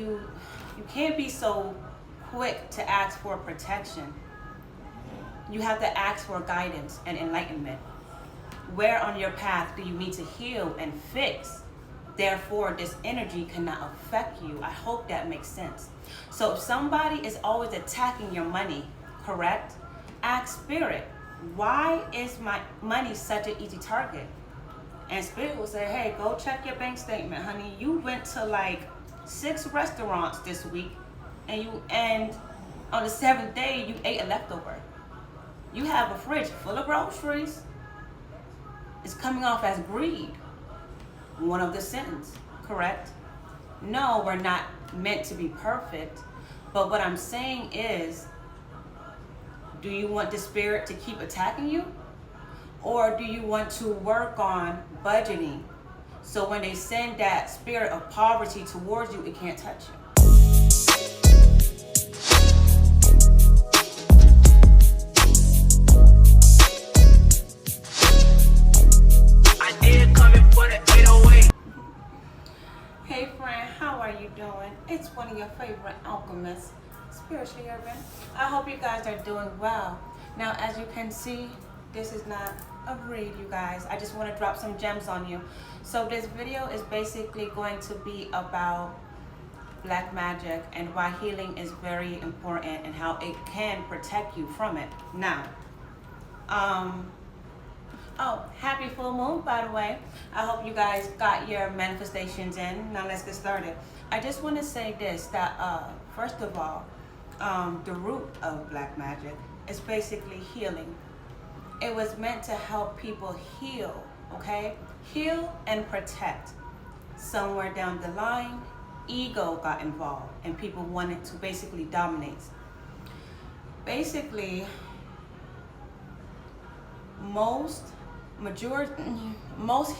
You can't be so quick to ask for protection. You have to ask for guidance and enlightenment. Where on your path do you need to heal and fix? Therefore, this energy cannot affect you. I hope that makes sense. So if somebody is always attacking your money, correct? Ask Spirit, why is my money such an easy target? And Spirit will say, hey, go check your bank statement, honey. You went to like 6 restaurants this week, and on the 7th day, you ate a leftover. You have a fridge full of groceries. It's coming off as greed. One of the sins, correct? No, we're not meant to be perfect. But what I'm saying is, do you want the spirit to keep attacking you? Or do you want to work on budgeting? So when they send that spirit of poverty towards you, it can't touch you. Hey friend, how are you doing? It's one of your favorite alchemists, Spiritually Urban. I hope you guys are doing well. Now, as you can see, this is not a read, you guys. I just want to drop some gems on you. So this video is basically going to be about black magic and why healing is very important and how it can protect you from it. Now, oh, happy full moon, by the way. I hope you guys got your manifestations in. Now let's get started. I just want to say this, that first of all, the root of black magic is basically healing. It was meant to help people heal, okay? Heal and protect. Somewhere down the line, ego got involved and people wanted to basically dominate. Basically, most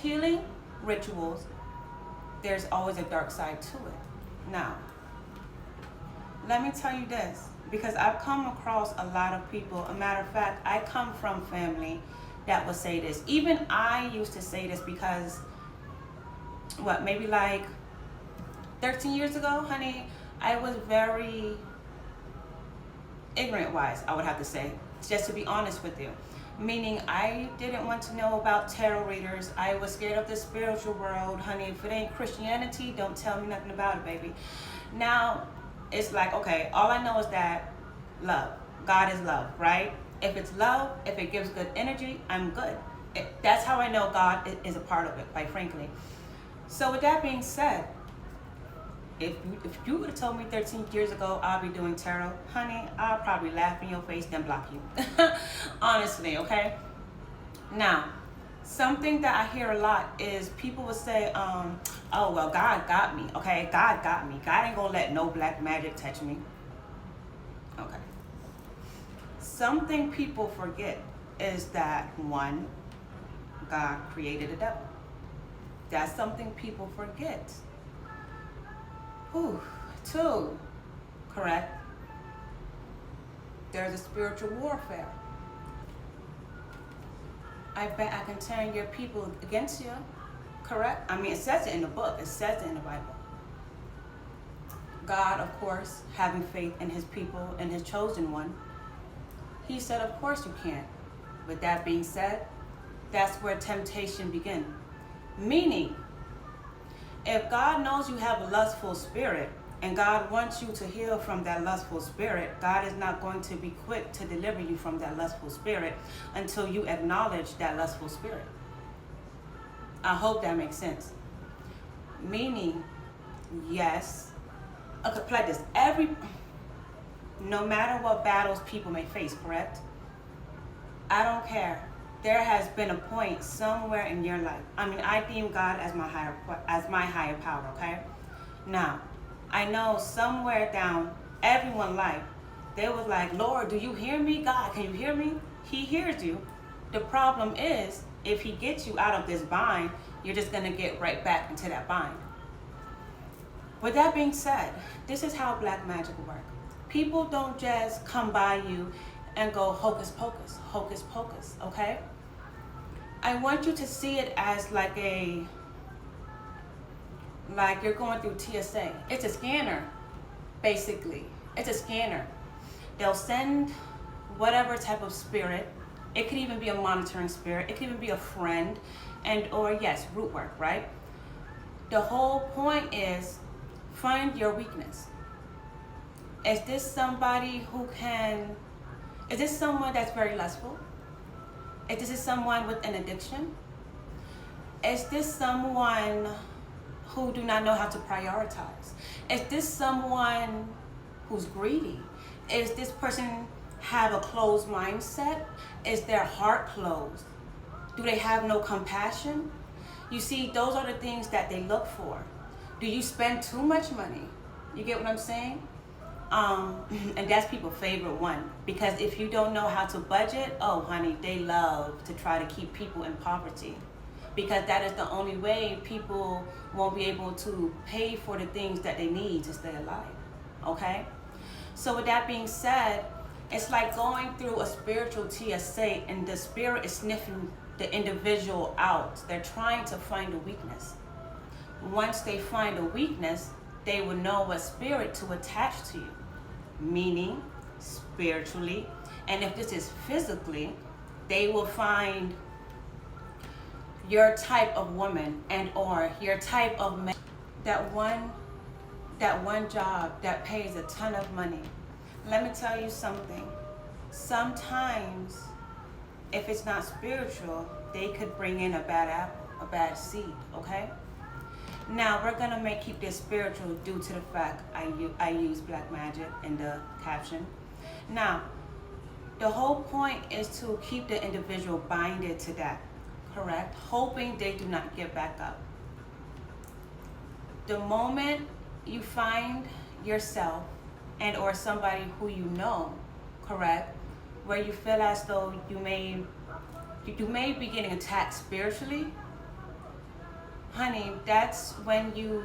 healing rituals, there's always a dark side to it. Now, let me tell you this, because I've come across a lot of people. A matter of fact, I come from family that would say this. Even I used to say this because, maybe like 13 years ago, honey, I was very ignorant-wise, I would have to say, just to be honest with you. Meaning I didn't want to know about tarot readers. I was scared of the spiritual world. Honey, if it ain't Christianity, don't tell me nothing about it, baby. Now, it's like, okay, all I know is that love. God is love, right? If it's love, if it gives good energy, I'm good. That's how I know God is a part of it, quite frankly. So with that being said, if you would have told me 13 years ago I'll be doing tarot, honey, I'll probably laugh in your face, then block you. Honestly, okay? Now, something that I hear a lot is people will say, oh, well, God got me, okay? God got me. God ain't gonna let no black magic touch me. Okay. Something people forget is that, one, God created the devil. That's something people forget. Ooh, 2, correct? There's a spiritual warfare. I bet I can turn your people against you, correct? I mean, it says it in the book. It says it in the Bible. God, of course, having faith in his people and his chosen one, he said, of course you can. With that being said, that's where temptation begins. Meaning, if God knows you have a lustful spirit and God wants you to heal from that lustful spirit, God is not going to be quick to deliver you from that lustful spirit until you acknowledge that lustful spirit. I hope that makes sense. Meaning, yes, okay, like this, no matter what battles people may face, correct? I don't care. There has been a point somewhere in your life. I mean, I deem God as my higher power, okay? Now, I know somewhere down everyone's life, they was like, Lord, do you hear me? God, can you hear me? He hears you. The problem is, if he gets you out of this bind, you're just gonna get right back into that bind. With that being said, this is how black magic works. People don't just come by you and go hocus pocus, okay? I want you to see it as like Like you're going through TSA. It's a scanner, basically. It's a scanner. They'll send whatever type of spirit. It could even be a monitoring spirit. It could even be a friend, or yes, root work, right? The whole point is find your weakness. Is this somebody is this someone that's very lustful? Is this someone with an addiction? Is this someone who do not know how to prioritize? Is this someone who's greedy? Is this person have a closed mindset? Is their heart closed? Do they have no compassion? You see, those are the things that they look for. Do you spend too much money? You get what I'm saying? And that's people's favorite one, because if you don't know how to budget, oh honey, they love to try to keep people in poverty, because that is the only way people won't be able to pay for the things that they need to stay alive. Okay? So with that being said, it's like going through a spiritual TSA and the spirit is sniffing the individual out. They're trying to find a weakness. Once they find a weakness, they will know what spirit to attach to you, meaning spiritually. And if this is physically, they will find your type of woman and or your type of man. That one job that pays a ton of money. Let me tell you something. Sometimes, if it's not spiritual, they could bring in a bad apple, a bad seed, okay? Now, we're gonna keep this spiritual due to the fact I use black magic in the caption. Now, the whole point is to keep the individual binded to that, correct? Hoping they do not get back up. The moment you find yourself and or somebody who you know, correct, where you feel as though you may be getting attacked spiritually, honey, that's when you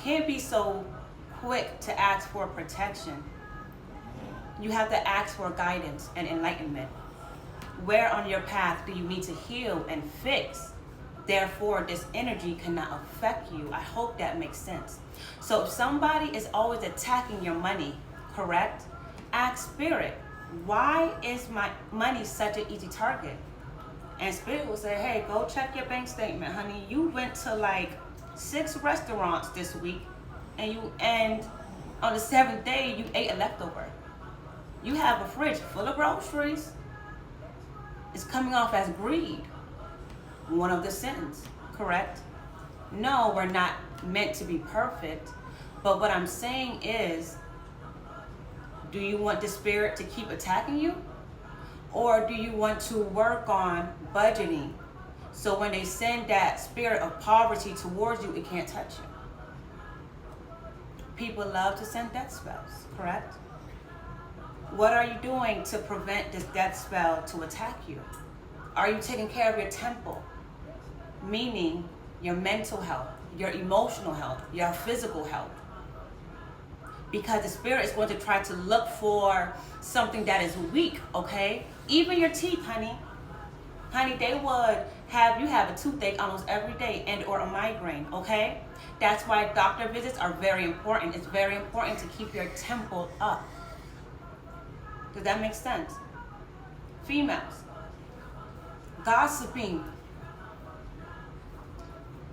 can't be so quick to ask for protection. You have to ask for guidance and enlightenment. Where on your path do you need to heal and fix? Therefore, this energy cannot affect you. I hope that makes sense. So if somebody is always attacking your money, correct? Ask spirit, why is my money such an easy target? And spirit will say, hey, go check your bank statement, honey. You went to like 6 restaurants this week, and on the 7th day, you ate a leftover. You have a fridge full of groceries. It's coming off as greed. One of the sins, correct? No, we're not meant to be perfect. But what I'm saying is, do you want the spirit to keep attacking you? Or do you want to work on budgeting? So when they send that spirit of poverty towards you, it can't touch you. People love to send death spells, correct? What are you doing to prevent this death spell to attack you? Are you taking care of your temple? Meaning your mental health, your emotional health, your physical health. Because the spirit is going to try to look for something that is weak, okay? Even your teeth, honey. Honey, they would have you have a toothache almost every day and or a migraine, okay? That's why doctor visits are very important. It's very important to keep your temple up. Does that make sense? Females, gossiping.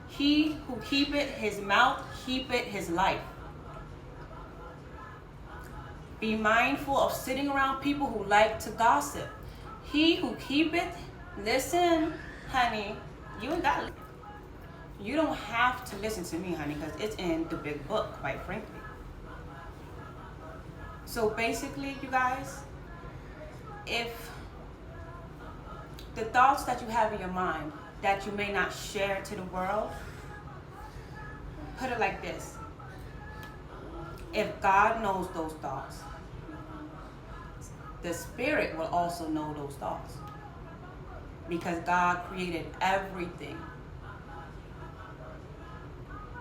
He who keepeth his mouth, keepeth his life. Be mindful of sitting around people who like to gossip. He who keepeth, listen, honey, you don't have to listen to me, honey, because it's in the big book, quite frankly. So basically, you guys, if the thoughts that you have in your mind that you may not share to the world, put it like this. If God knows those thoughts, the spirit will also know those thoughts. Because God created everything.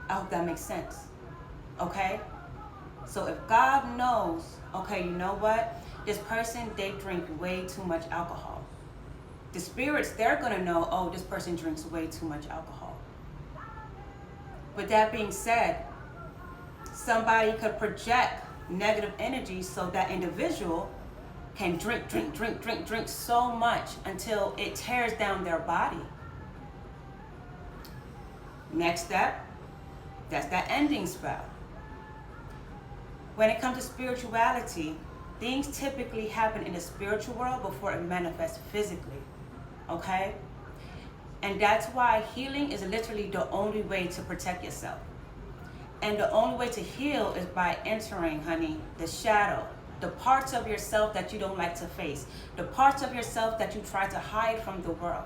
I hope that makes sense. Okay? So if God knows, okay, you know what? This person, they drink way too much alcohol. The spirits, they're going to know, oh, this person drinks way too much alcohol. With that being said, somebody could project negative energy so that individual can drink so much until it tears down their body. Next step, that's that ending spell. When it comes to spirituality, things typically happen in the spiritual world before it manifests physically, okay? And that's why healing is literally the only way to protect yourself. And the only way to heal is by entering, honey, the shadow, the parts of yourself that you don't like to face, the parts of yourself that you try to hide from the world.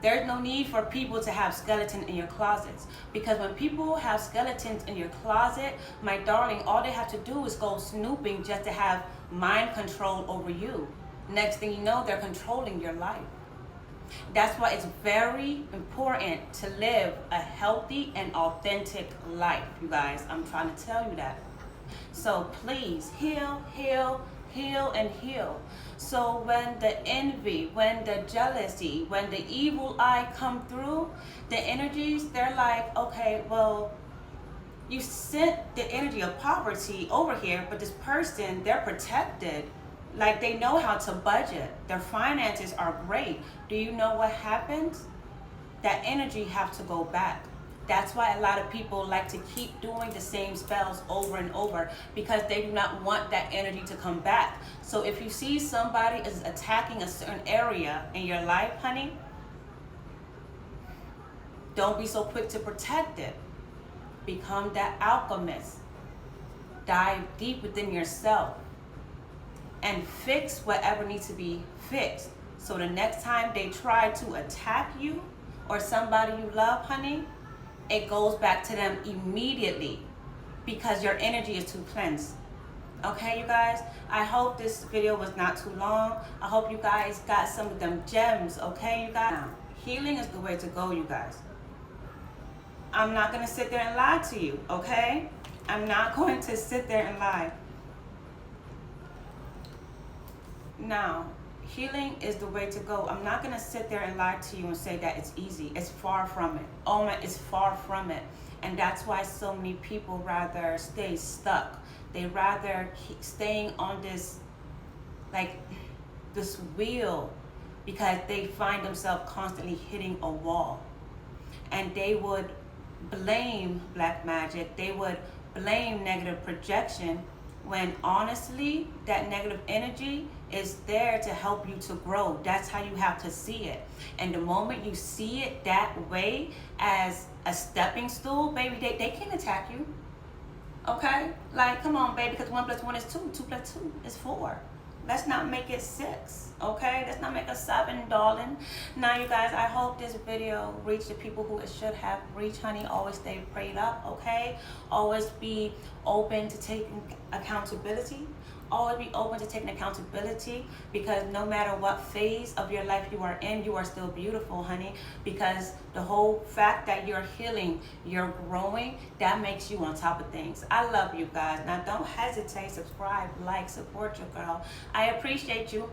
There's no need for people to have skeletons in your closets, because when people have skeletons in your closet, my darling, all they have to do is go snooping just to have mind control over you. Next thing you know, they're controlling your life. That's why it's very important to live a healthy and authentic life, you guys. I'm trying to tell you that. So please heal, heal, heal, and heal. So when the envy, when the jealousy, when the evil eye come through, the energies, they're like, okay, well, you sent the energy of poverty over here, but this person, they're protected. Like, they know how to budget. Their finances are great. Do you know what happens? That energy have to go back. That's why a lot of people like to keep doing the same spells over and over, because they do not want that energy to come back. So if you see somebody is attacking a certain area in your life, honey, don't be so quick to protect it. Become that alchemist. Dive deep within yourself and fix whatever needs to be fixed. So the next time they try to attack you or somebody you love, honey, it goes back to them immediately, because your energy is too cleansed. Okay, you guys? I hope this video was not too long. I hope you guys got some of them gems, okay, you guys? Now, healing is the way to go, you guys. I'm not gonna sit there and lie to you, okay? I'm not going to sit there and lie. Now, healing is the way to go. I'm not going to sit there and lie to you and say that it's easy. It's far from it. Oh my, it's far from it. And that's why so many people rather stay stuck. They rather keep staying on this, like, this wheel, because they find themselves constantly hitting a wall. And they would blame black magic. They would blame negative projection, when honestly, that negative energy is there to help you to grow. That's how you have to see it. And the moment you see it that way, as a stepping stool, baby, they can attack you. Okay? Like, come on, baby, because 1 + 1 is 2. 2 + 2 is 4. Let's not make it 6, okay? Let's not make it 7, darling. Now, you guys, I hope this video reached the people who it should have reached, honey. Always stay prayed up, okay? Always be open to taking accountability. Always be open to taking accountability, because no matter what phase of your life you are in, you are still beautiful, honey. Because the whole fact that you're healing, you're growing, that makes you on top of things. I love you guys. Now, don't hesitate. Subscribe, like, support your girl. I appreciate you.